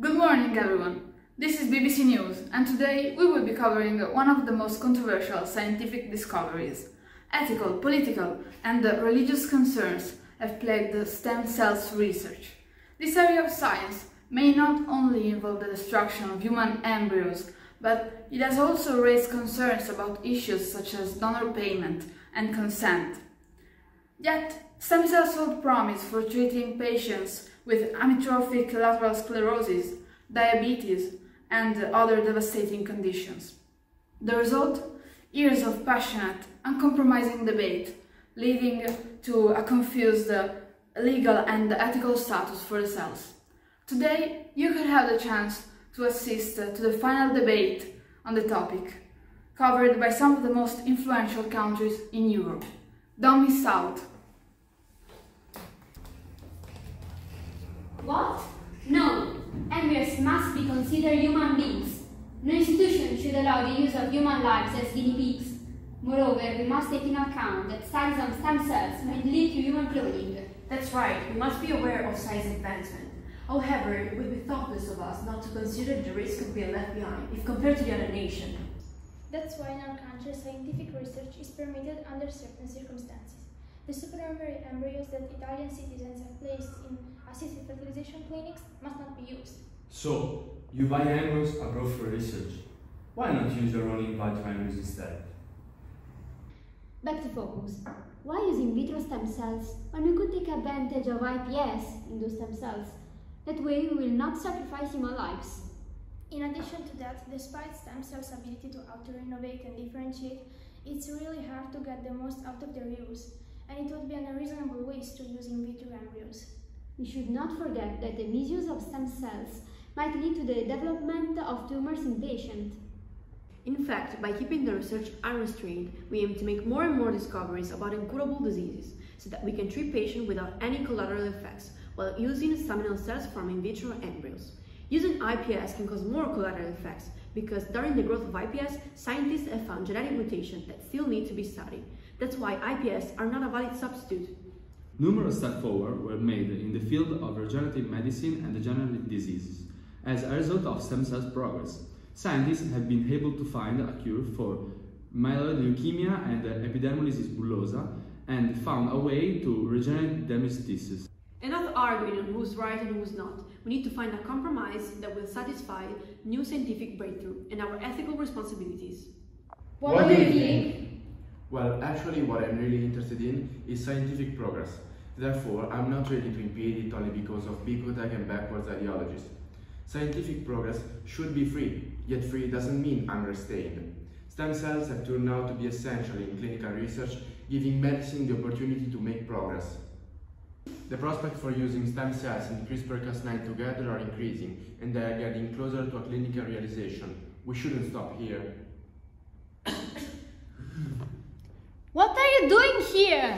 Good morning, everyone. This is BBC News, and today we will be covering one of the most controversial scientific discoveries. Ethical, political, and religious concerns have plagued the stem cells research. This area of science may not only involve the destruction of human embryos, but it has also raised concerns about issues such as donor payment and consent. Yet, stem cells hold promise for treating patients with amyotrophic lateral sclerosis, diabetes, and other devastating conditions. The result? Years of passionate, uncompromising debate, leading to a confused legal and ethical status for the cells. Today, you could have the chance to assist to the final debate on the topic, covered by some of the most influential countries in Europe. Don't miss out! What? No! Embryos must be considered human beings. No institution should allow the use of human lives as guinea pigs. Moreover, we must take into account that studies on stem cells might lead to human cloning. That's right, we must be aware of science advancement. However, it would be thoughtless of us not to consider the risk of being left behind if compared to the other nation. That's why in our country scientific research is permitted under certain circumstances. The supernumerary embryos that Italian citizens have placed in assisted fertilization clinics must not be used. So, you buy embryos abroad for research. Why not use your own in vitro embryos instead? Back to focus. Why use in vitro stem cells when we could take advantage of IPS in those stem cells? That way we will not sacrifice human lives. In addition to that, despite stem cells' ability to auto-renovate and differentiate, it's really hard to get the most out of their use, and it would be an unreasonable waste to use in vitro embryos. We should not forget that the misuse of stem cells might lead to the development of tumors in patients. In fact, by keeping the research unrestrained, we aim to make more and more discoveries about incurable diseases so that we can treat patients without any collateral effects while using staminal cells from in vitro embryos. Using IPS can cause more collateral effects because during the growth of IPS, scientists have found genetic mutations that still need to be studied. That's why IPS are not a valid substitute. Numerous steps forward were made in the field of regenerative medicine and degenerative diseases. As a result of stem cells progress, scientists have been able to find a cure for myeloid leukemia and epidermolysis bullosa and found a way to regenerate damaged tissues. Enough arguing on who's right and who's not. We need to find a compromise that will satisfy new scientific breakthrough and our ethical responsibilities. What do you think? Well, actually what I'm really interested in is scientific progress. Therefore, I'm not ready to impede it only because of bigotech and backwards ideologies. Scientific progress should be free, yet free doesn't mean unrestrained. Stem cells have turned out to be essential in clinical research, giving medicine the opportunity to make progress. The prospects for using stem cells and CRISPR-Cas9 together are increasing, and they are getting closer to a clinical realization. We shouldn't stop here. What are you doing here?